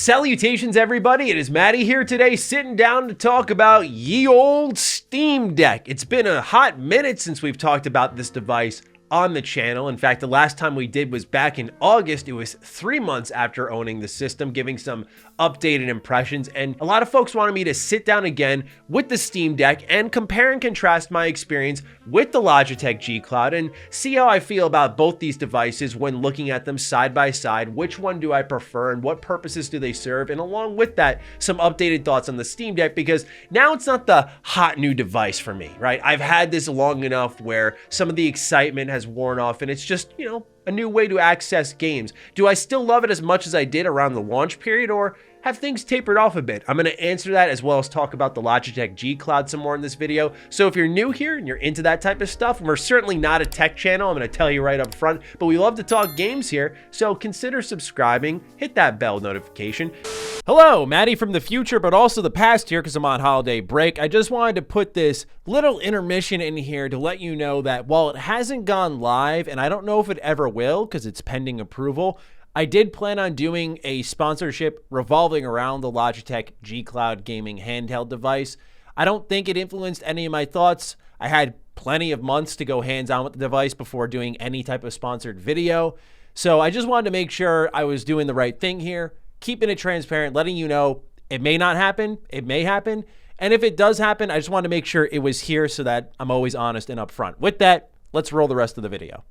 Salutations, everybody. It is Matty here today, sitting down to talk about ye old Steam Deck. It's been a hot minute since we've talked about this device on the channel. In fact, the last time we did was back in August. It was 3 months after owning the system, giving some updated impressions. And a lot of folks wanted me to sit down again with the Steam Deck and compare and contrast my experience with the Logitech G Cloud and see how I feel about both these devices when looking at them side by side. Which one do I prefer and what purposes do they serve? And along with that, some updated thoughts on the Steam Deck, because now it's not the hot new device for me, right? I've had this long enough where some of the excitement has worn off and it's just, a new way to access games. Do I still love it as much as I did around the launch period, or have things tapered off a bit? I'm going to answer that as well as talk about the Logitech G Cloud some more in this video. So if you're new here and you're into that type of stuff, we're certainly not a tech channel, I'm going to tell you right up front, but we love to talk games here, so consider subscribing, hit that bell notification. Hello, Matty from the future, but also the past here because I'm on holiday break. I just wanted to put this little intermission in here to let you know that while it hasn't gone live, and I don't know if it ever will because it's pending approval, I did plan on doing a sponsorship revolving around the Logitech G Cloud gaming handheld device. I don't think it influenced any of my thoughts. I had plenty of months to go hands-on with the device before doing any type of sponsored video. So I just wanted to make sure I was doing the right thing here, keeping it transparent, letting you know it may not happen, it may happen. And if it does happen, I just wanted to make sure it was here so that I'm always honest and upfront. With that, let's roll the rest of the video.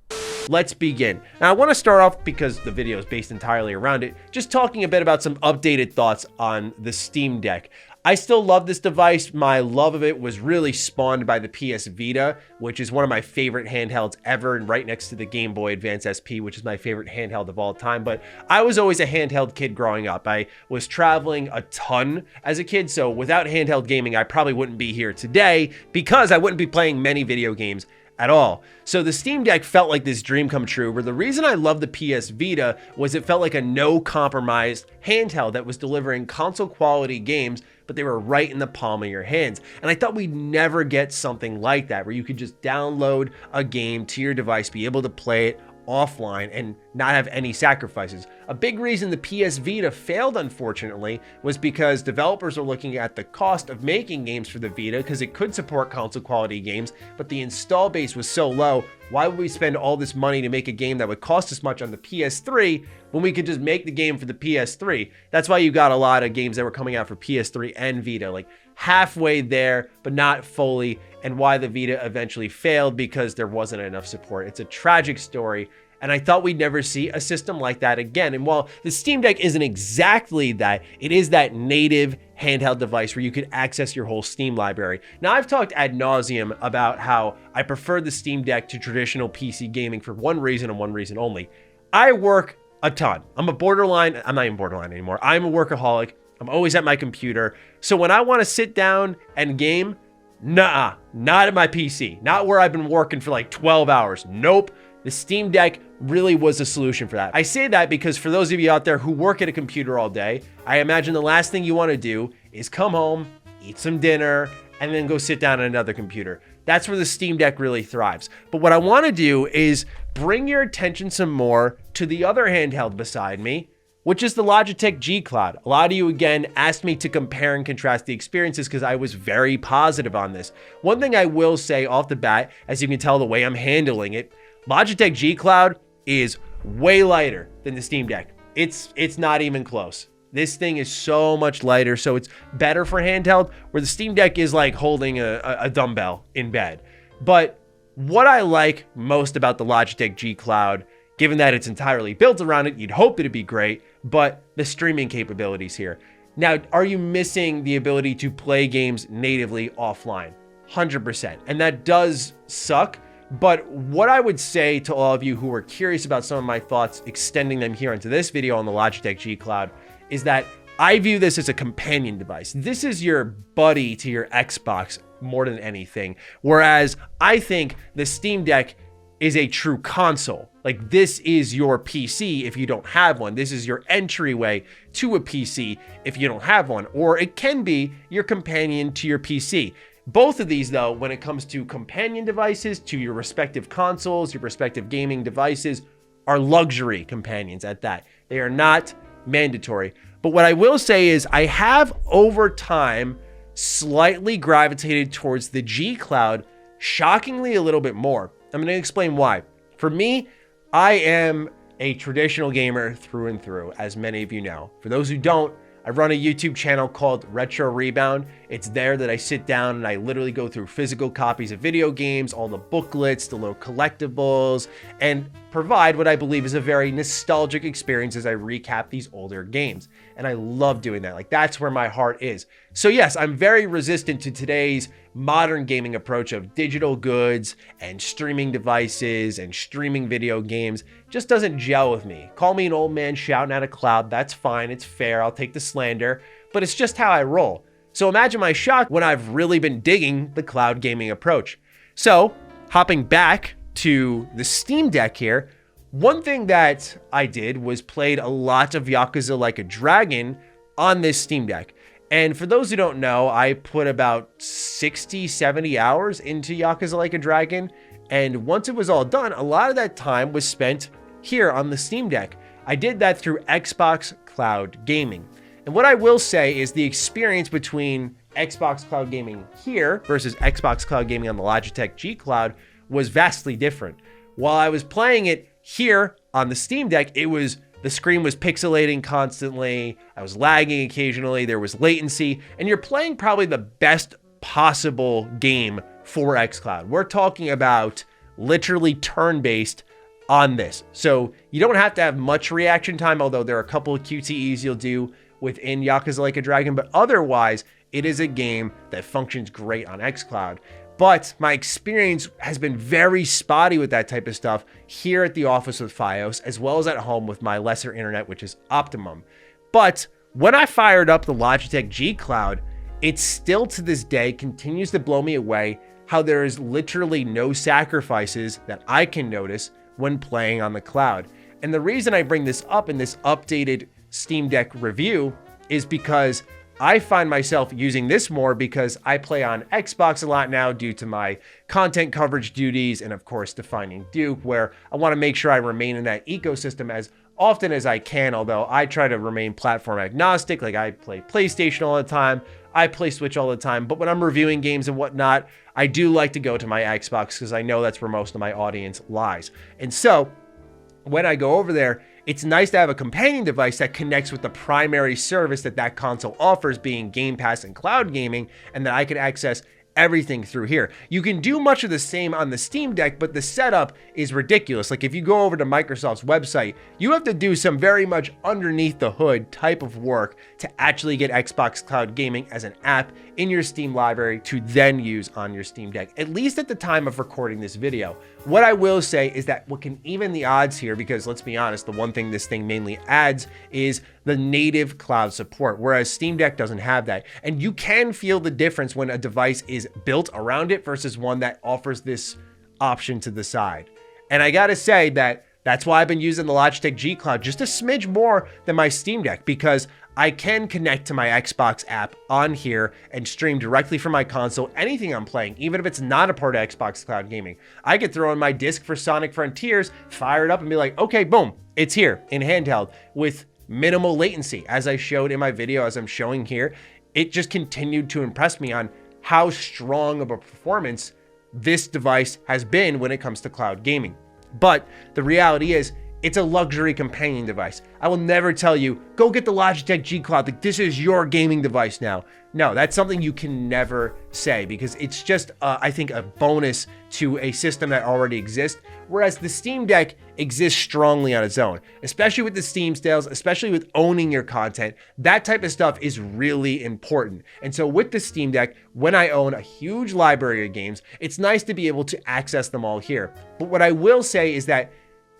Let's begin. Now, I want to start off, because the video is based entirely around it, just talking a bit about some updated thoughts on the Steam Deck. I still love this device. My love of it was really spawned by the PS Vita, which is one of my favorite handhelds ever, and right next to the Game Boy Advance SP, which is my favorite handheld of all time. But I was always a handheld kid growing up. I was traveling a ton as a kid, so without handheld gaming, I probably wouldn't be here today because I wouldn't be playing many video games at all. So the Steam Deck felt like this dream come true, where the reason I love the PS Vita was it felt like a no compromise handheld that was delivering console quality games, but they were right in the palm of your hands. And I thought we'd never get something like that, where you could just download a game to your device, be able to play it offline and not have any sacrifices. A big reason the PS Vita failed, unfortunately, was because developers are looking at the cost of making games for the Vita, because it could support console quality games, but the install base was so low. Why would we spend all this money to make a game that would cost us much on the PS3 when we could just make the game for the PS3? That's why you got a lot of games that were coming out for PS3 and Vita, like halfway there, but not fully, and why the Vita eventually failed, because there wasn't enough support. It's a tragic story, and I thought we'd never see a system like that again. And while the Steam Deck isn't exactly that, it is that native handheld device where you could access your whole Steam library. Now, I've talked ad nauseum about how I prefer the Steam Deck to traditional PC gaming for one reason and one reason only. I work a ton. I'm not even borderline anymore. I'm a workaholic. I'm always at my computer. So when I want to sit down and game, nah, not at my PC. Not where I've been working for like 12 hours. Nope. The Steam Deck really was a solution for that. I say that because for those of you out there who work at a computer all day, I imagine the last thing you want to do is come home, eat some dinner, and then go sit down at another computer. That's where the Steam Deck really thrives. But what I want to do is bring your attention some more to the other handheld beside me, which is the Logitech G Cloud. A lot of you, again, asked me to compare and contrast the experiences because I was very positive on this. One thing I will say off the bat, as you can tell the way I'm handling it, Logitech G Cloud is way lighter than the Steam Deck. It's not even close. This thing is so much lighter, so it's better for handheld, where the Steam Deck is like holding a dumbbell in bed. But what I like most about the Logitech G Cloud, given that it's entirely built around it, you'd hope it'd be great, but the streaming capabilities here. Now, are you missing the ability to play games natively offline? 100%. And that does suck. But what I would say to all of you who are curious about some of my thoughts, extending them here into this video on the Logitech G Cloud, is that I view this as a companion device. This is your buddy to your Xbox more than anything. Whereas I think the Steam Deck is a true console. Like, this is your PC if you don't have one. This is your entryway to a PC if you don't have one. Or it can be your companion to your PC. Both of these, though, when it comes to companion devices to your respective consoles, your respective gaming devices, are luxury companions at that. They are not mandatory. But what I will say is I have over time slightly gravitated towards the G Cloud, shockingly a little bit more. I'm going to explain why. For me, I am a traditional gamer through and through, as many of you know. For those who don't, I run a YouTube channel called Retro Rebound. It's there that I sit down and I literally go through physical copies of video games, all the booklets, the little collectibles, and provide what I believe is a very nostalgic experience as I recap these older games. And I love doing that. Like, that's where my heart is. So yes, I'm very resistant to today's modern gaming approach of digital goods and streaming devices and streaming video games. Just doesn't gel with me. Call me an old man shouting at a cloud. That's fine. It's fair. I'll take the slander, but it's just how I roll. So imagine my shock when I've really been digging the cloud gaming approach. So hopping back to the Steam Deck here, one thing that I did was played a lot of Yakuza Like a Dragon on this Steam Deck. And for those who don't know, I put about 60, 70 hours into Yakuza Like a Dragon. And once it was all done, a lot of that time was spent here on the Steam Deck. I did that through Xbox Cloud Gaming. And what I will say is the experience between Xbox Cloud Gaming here versus Xbox Cloud Gaming on the Logitech G Cloud was vastly different. While I was playing it here on the Steam Deck, the screen was pixelating constantly. I was lagging occasionally. There was latency, and you're playing probably the best possible game for xCloud. We're talking about literally turn-based on this. So you don't have to have much reaction time, although there are a couple of QTEs you'll do within Yakuza Like a Dragon, but otherwise it is a game that functions great on xCloud. But my experience has been very spotty with that type of stuff here at the office with Fios, as well as at home with my lesser internet, which is Optimum. But when I fired up the Logitech G Cloud, it still to this day continues to blow me away how there is literally no sacrifices that I can notice when playing on the cloud. And the reason I bring this up in this updated Steam Deck review is because I find myself using this more because I play on Xbox a lot now due to my content coverage duties and of course defining Duke, where I want to make sure I remain in that ecosystem as often as I can, although I try to remain platform agnostic. Like, I play PlayStation all the time, I play Switch all the time, but when I'm reviewing games and whatnot, I do like to go to my Xbox because I know that's where most of my audience lies. And so when I go over there, it's nice to have a companion device that connects with the primary service that console offers, being Game Pass and cloud gaming, and that I can access everything through here. You can do much of the same on the Steam Deck, but the setup is ridiculous. Like, if you go over to Microsoft's website, you have to do some very much underneath the hood type of work to actually get Xbox Cloud Gaming as an app in your Steam library to then use on your Steam Deck, at least at the time of recording this video. What I will say is that what can even the odds here, because let's be honest, the one thing this thing mainly adds is the native cloud support, whereas Steam Deck doesn't have that. And you can feel the difference when a device is built around it versus one that offers this option to the side. And I gotta say that's why I've been using the Logitech G Cloud just a smidge more than my Steam Deck, because I can connect to my Xbox app on here and stream directly from my console anything I'm playing, even if it's not a part of Xbox Cloud Gaming. I could throw in my disc for Sonic Frontiers, fire it up, and be like, okay, boom, it's here in handheld with minimal latency. As I showed in my video, as I'm showing here, it just continued to impress me on how strong of a performance this device has been when it comes to cloud gaming. But the reality is, it's a luxury companion device. I will never tell you, go get the Logitech G Cloud, like this is your gaming device now. No, that's something you can never say, because it's just, I think, a bonus to a system that already exists, whereas the Steam Deck exists strongly on its own, especially with the Steam sales, especially with owning your content. That type of stuff is really important. And so with the Steam Deck, when I own a huge library of games, it's nice to be able to access them all here. But what I will say is that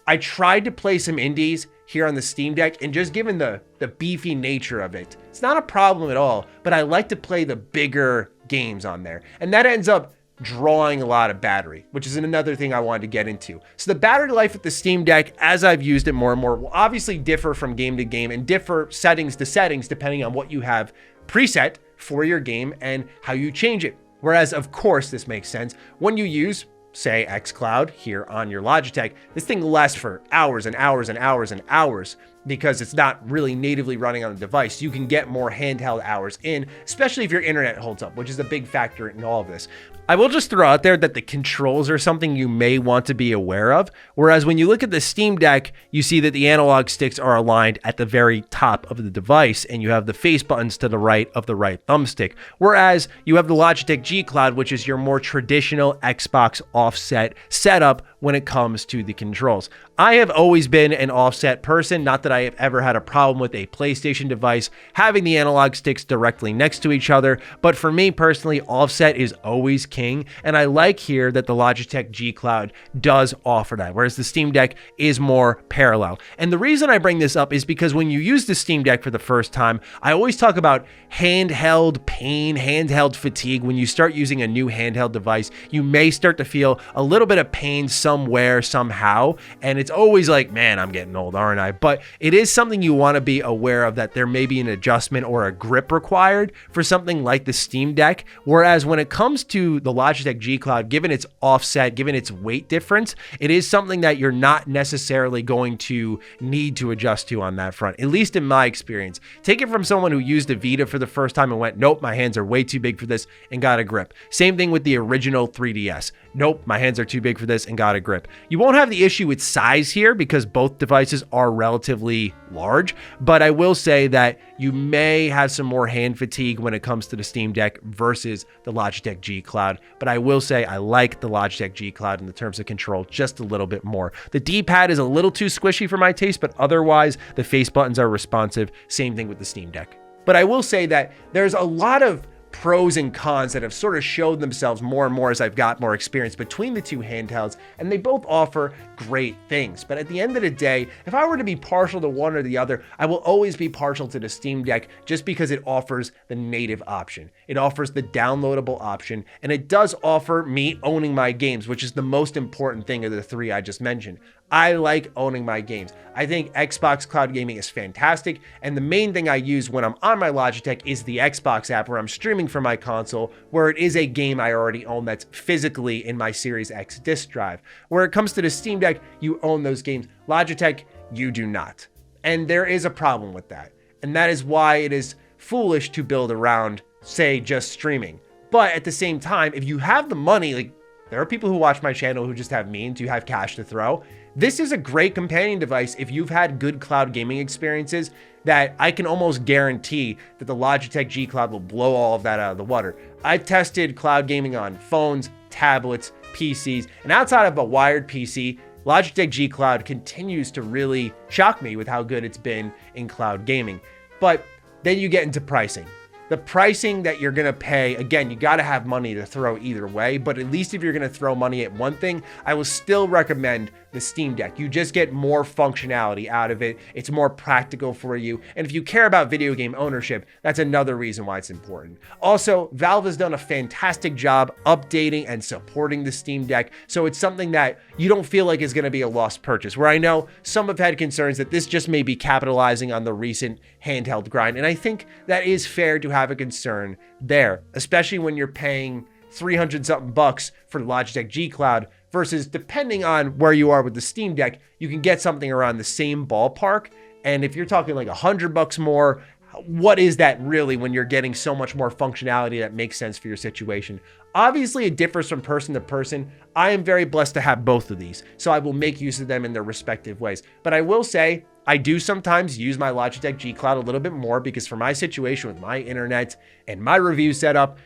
I tried to play some indies here on the Steam Deck, and just given the beefy nature of it, it's not a problem at all, but I like to play the bigger games on there. And that ends up drawing a lot of battery, which is another thing I wanted to get into. So the battery life with the Steam Deck, as I've used it more and more, will obviously differ from game to game and differ settings to settings depending on what you have preset for your game and how you change it. Whereas, of course, this makes sense when you use, say, xCloud here on your Logitech. This thing lasts for hours and hours and hours and hours. because it's not really natively running on the device, you can get more handheld hours in, especially if your internet holds up, which is a big factor in all of this. I will just throw out there that the controls are something you may want to be aware of. Whereas when you look at the Steam Deck, you see that the analog sticks are aligned at the very top of the device, and you have the face buttons to the right of the right thumbstick. Whereas you have the Logitech G Cloud, which is your more traditional Xbox offset setup when it comes to the controls. I have always been an offset person, not that I have ever had a problem with a PlayStation device having the analog sticks directly next to each other, but for me personally, offset is always king, and I like here that the Logitech G Cloud does offer that, whereas the Steam Deck is more parallel. And the reason I bring this up is because when you use the Steam Deck for the first time, I always talk about handheld pain, handheld fatigue. When you start using a new handheld device, you may start to feel a little bit of pain somewhere, somehow, and it's always like, man, I'm getting old, aren't I? But it is something you want to be aware of, that there may be an adjustment or a grip required for something like the Steam Deck, whereas when it comes to the Logitech G Cloud, given its offset, given its weight difference, it is something that you're not necessarily going to need to adjust to on that front, at least in my experience. Take it from someone who used a Vita for the first time and went, nope, my hands are way too big for this, and got a grip. Same thing with the original 3DS. Nope, my hands are too big for this, and got a grip. You won't have the issue with size here because both devices are relatively large, but I will say that you may have some more hand fatigue when it comes to the Steam Deck versus the Logitech G Cloud. But I will say I like the Logitech G Cloud in the terms of control just a little bit more. The D-pad is a little too squishy for my taste, but otherwise the face buttons are responsive. Same thing with the Steam Deck. But I will say that there's a lot of pros and cons that have sort of showed themselves more and more as I've got more experience between the two handhelds, and they both offer great things. But at the end of the day, if I were to be partial to one or the other, I will always be partial to the Steam Deck just because it offers the native option. It offers the downloadable option, and it does offer me owning my games, which is the most important thing of the three I just mentioned. I like owning my games. I think Xbox Cloud Gaming is fantastic, and the main thing I use when I'm on my Logitech is the Xbox app where I'm streaming from my console, where it is a game I already own that's physically in my Series X disk drive. Where it comes to the Steam Deck, you own those games. Logitech, you do not. And there is a problem with that. And that is why it is foolish to build around, say, just streaming. But at the same time, if you have the money, like there are people who watch my channel who just have means, who have cash to throw. This is a great companion device if you've had good cloud gaming experiences that I can almost guarantee that the Logitech G Cloud will blow all of that out of the water. I've tested cloud gaming on phones, tablets, PCs, and outside of a wired PC, Logitech G Cloud continues to really shock me with how good it's been in cloud gaming. But then you get into pricing. The pricing that you're gonna pay, again, you gotta have money to throw either way, but at least if you're gonna throw money at one thing, I will still recommend the Steam Deck. You just get more functionality out of it. It's more practical for you. And if you care about video game ownership, that's another reason why it's important. Also, Valve has done a fantastic job updating and supporting the Steam Deck, so it's something that you don't feel like is gonna be a lost purchase, where I know some have had concerns that this just may be capitalizing on the recent handheld grind. And I think that is fair to have a concern there, especially when you're paying 300 something bucks for the Logitech G Cloud versus, depending on where you are with the Steam Deck, you can get something around the same ballpark. And if you're talking like 100 bucks more, what is that really when you're getting so much more functionality that makes sense for your situation? Obviously, it differs from person to person. I am very blessed to have both of these, so I will make use of them in their respective ways. But I will say, I do sometimes use my Logitech G Cloud a little bit more because for my situation with my internet and my review setup,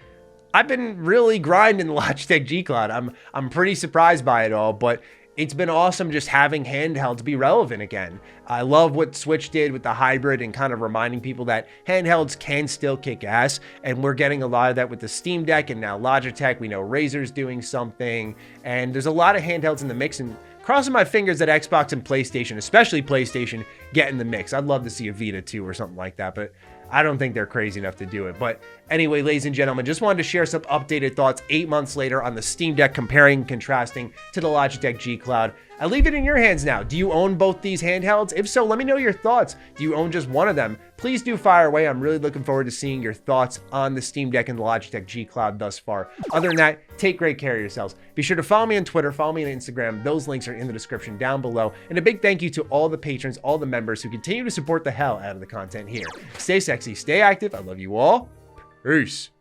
I've been really grinding the Logitech G Cloud. I'm pretty surprised by it all, but it's been awesome just having handhelds be relevant again. I love what Switch did with the hybrid and kind of reminding people that handhelds can still kick ass, and we're getting a lot of that with the Steam Deck and now Logitech. We know Razer's doing something, and there's a lot of handhelds in the mix, and crossing my fingers that Xbox and PlayStation, especially PlayStation, get in the mix. I'd love to see a Vita too or something like that, but I don't think they're crazy enough to do it. But anyway, ladies and gentlemen, just wanted to share some updated thoughts 8 months later on the Steam Deck, comparing and contrasting to the Logitech G Cloud. I leave it in your hands now. Do you own both these handhelds? If so, let me know your thoughts. Do you own just one of them? Please do fire away. I'm really looking forward to seeing your thoughts on the Steam Deck and the Logitech G Cloud thus far. Other than that, take great care of yourselves. Be sure to follow me on Twitter, follow me on Instagram. Those links are in the description down below. And a big thank you to all the patrons, all the members who continue to support the hell out of the content here. Stay sexy, stay active. I love you all. Peace.